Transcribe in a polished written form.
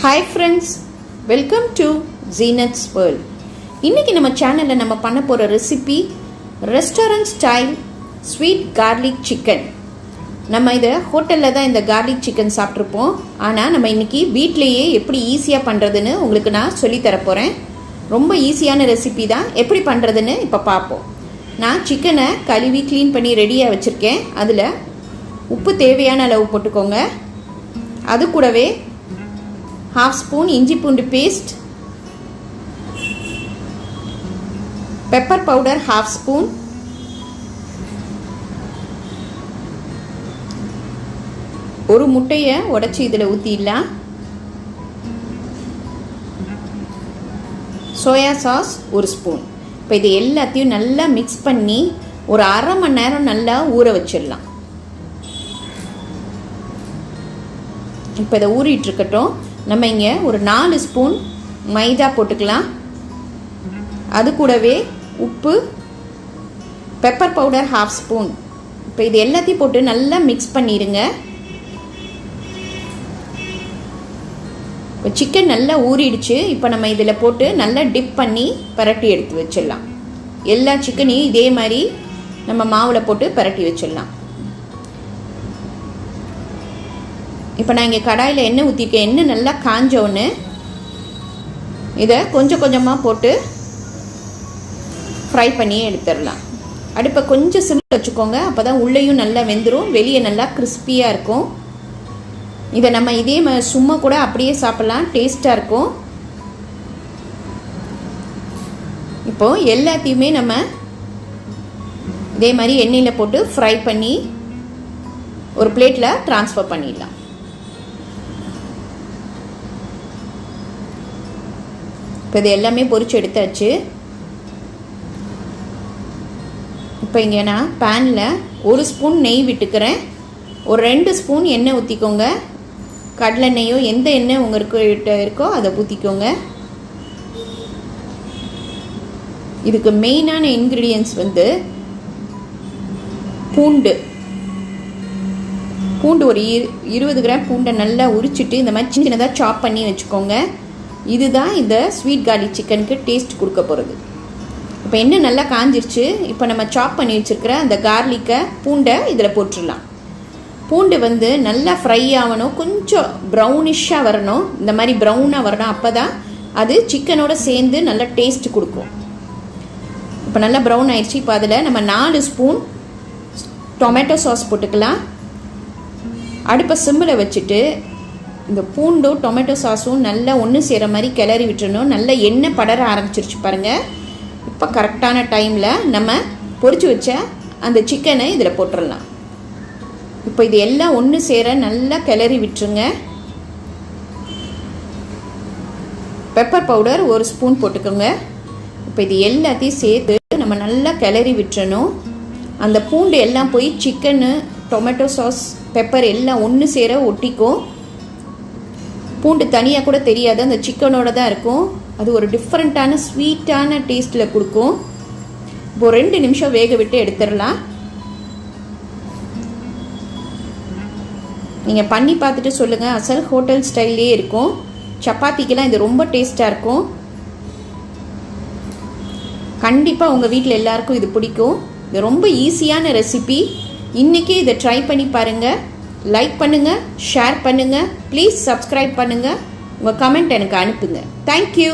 Hi friends, welcome to Zenith's World. இன்னைக்கு நம்ம சேனல்ல நம்ம பண்ண போற recipe restaurant style sweet garlic chicken. நம்ம இத ஹோட்டல்ல தான் இந்த garlic chicken சாப்பிட்டுருப்போம். ஆனா நம்ம இன்னைக்கு வீட்லயே எப்படி ஈஸியா பண்றதுன்னு உங்களுக்கு நான் சொல்லி தர போறேன். ரொம்ப ஈஸியான ரெசிபி தான். எப்படி பண்றதுன்னு இப்ப பாப்போம். நான் சிக்கனை கழுவி க்ளீன் பண்ணி ரெடியா வச்சிருக்கேன். அதுல உப்பு தேவையான அளவு போட்டுக்கோங்க. அது கூடவே 1/2 ஸ்பூன் இஞ்சி பூண்டு பேஸ்ட், பெப்பர் பவுடர் 1/2 ஸ்பூன், ஒரு முட்டையை உடைச்சி இதில் ஊற்றிடலாம், சோயா சாஸ் 1 ஸ்பூன். இப்போ இது எல்லாத்தையும் நல்லா மிக்ஸ் பண்ணி ஒரு 1/2 மணி நேரம் நல்லா ஊற வச்சிடலாம். இப்போ இதை ஊறிட்டு இருக்கட்டும். நம்ம இங்கே ஒரு 4 ஸ்பூன் மைதா போட்டுக்கலாம். அது கூடவே உப்பு, பெப்பர் பவுடர் 1/2 ஸ்பூன். இப்போ இது எல்லாத்தையும் போட்டு நல்லா மிக்ஸ் பண்ணிடுங்க. இப்போ சிக்கன் நல்லா ஊறிடுச்சு. இப்போ நம்ம இதில் போட்டு நல்லா டிப் பண்ணி பரட்டி எடுத்து வச்சிடலாம். எல்லா சிக்கனையும் இதே மாதிரி நம்ம மாவில் போட்டு பரட்டி வச்சிடலாம். இப்போ நான் இங்கே கடாயில் எண்ணெய் ஊற்றிருக்கேன். எண்ணெய் நல்லா காஞ்சோன்னு இதை கொஞ்சம் கொஞ்சமாக போட்டு ஃப்ரை பண்ணி எடுத்துடலாம். அடுப்பை கொஞ்சம் சிம்மில் வச்சுக்கோங்க. அப்போ தான் உள்ளேயும் நல்லா வெந்துடும், வெளியே நல்லா கிறிஸ்பியாக இருக்கும். இதை நம்ம இதே சும்மா கூட அப்படியே சாப்பிட்லாம், டேஸ்ட்டாக இருக்கும். இப்போது எல்லாத்தையுமே நம்ம இதே மாதிரி எண்ணெயில் போட்டு ஃப்ரை பண்ணி ஒரு பிளேட்டில் ட்ரான்ஸ்ஃபர் பண்ணிடலாம். இப்போ இது எல்லாமே பொரிச்சு எடுத்தாச்சு. இப்போ இங்கே நான் பேனில் 1 ஸ்பூன் நெய் விட்டுக்கிறேன். ஒரு 2 ஸ்பூன் எண்ணெய் ஊற்றிக்கோங்க. கடலை நெய்யோ எந்த எண்ணெய் உங்களுக்கு இருக்கோ அதை ஊற்றிக்கோங்க. இதுக்கு மெயினான இன்க்ரீடியன்ட்ஸ் வந்து பூண்டு ஒரு 20 கிராம் பூண்டை நல்லா உரிச்சிட்டு இந்த மாதிரி சின்னதாக சாப் பண்ணி வச்சுக்கோங்க. இதுதான் இந்த ஸ்வீட் garlic சிக்கனுக்கு டேஸ்ட் கொடுக்க போகிறது. இப்போ எண்ணெய் நல்லா காஞ்சிருச்சு. இப்போ நம்ம சாப் பண்ணி வச்சுருக்கிற அந்த கார்லிக்கை பூண்டை இதில் போட்டுடலாம். பூண்டு வந்து நல்லா ஃப்ரை ஆகணும், கொஞ்சம் ப்ரௌனிஷாக வரணும். இந்த மாதிரி ப்ரௌனாக வரணும். அப்போ தான் அது சிக்கனோட சேர்ந்து நல்லா டேஸ்ட் கொடுக்கும். இப்போ நல்லா ப்ரௌன் ஆயிடுச்சு. இப்போ அதில் நம்ம 4 ஸ்பூன் டொமேட்டோ சாஸ் போட்டுக்கலாம். அடுப்பை சிம்மில் வச்சுட்டு இந்த பூண்டும் டொமேட்டோ சாஸும் நல்லா ஒன்று சேர மாதிரி கிளறி விட்டுறணும். நல்லா எண்ணெய் படர ஆரம்பிச்சிருச்சு பாருங்கள். இப்போ கரெக்டான டைமில் நம்ம பொரிச்சு வச்ச அந்த சிக்கனை இதில் போட்டுடலாம். இப்போ இது எல்லாம் ஒன்று சேர நல்லா கிளறி விட்டுருங்க. பெப்பர் பவுடர் 1 ஸ்பூன் போட்டுக்கோங்க. இப்போ இது எல்லாத்தையும் சேர்த்து நம்ம நல்லா கிளறி விட்டுறணும். அந்த பூண்டு எல்லாம் போய் சிக்கனு, டொமேட்டோ சாஸ், பெப்பர் எல்லாம் ஒன்று சேர ஒட்டிக்கும். பூண்டு தனியாக கூட தெரியாது, அந்த சிக்கனோட தான் இருக்கும். அது ஒரு டிஃப்ரெண்ட்டான ஸ்வீட்டான டேஸ்ட்டில் கொடுக்கும். இப்போ 2 நிமிஷம் வேக விட்டு எடுத்துடலாம். நீங்கள் பண்ணி பார்த்துட்டு சொல்லுங்கள். அசல் ஹோட்டல் ஸ்டைல்லே இருக்கும். சப்பாத்திக்கெல்லாம் இது ரொம்ப டேஸ்ட்டாக இருக்கும். கண்டிப்பாக உங்கள் வீட்டில் எல்லாருக்கும் இது பிடிக்கும். இது ரொம்ப ஈஸியான ரெசிபி. இன்றைக்கி இதை ட்ரை பண்ணி பாருங்கள். லைக் பண்ணுங்கள், ஷேர் பண்ணுங்கள், ப்ளீஸ் சப்ஸ்கிரைப் பண்ணுங்கள். உங்கள் கமெண்ட் எனக்கு அனுப்புங்க. தேங்க்யூ.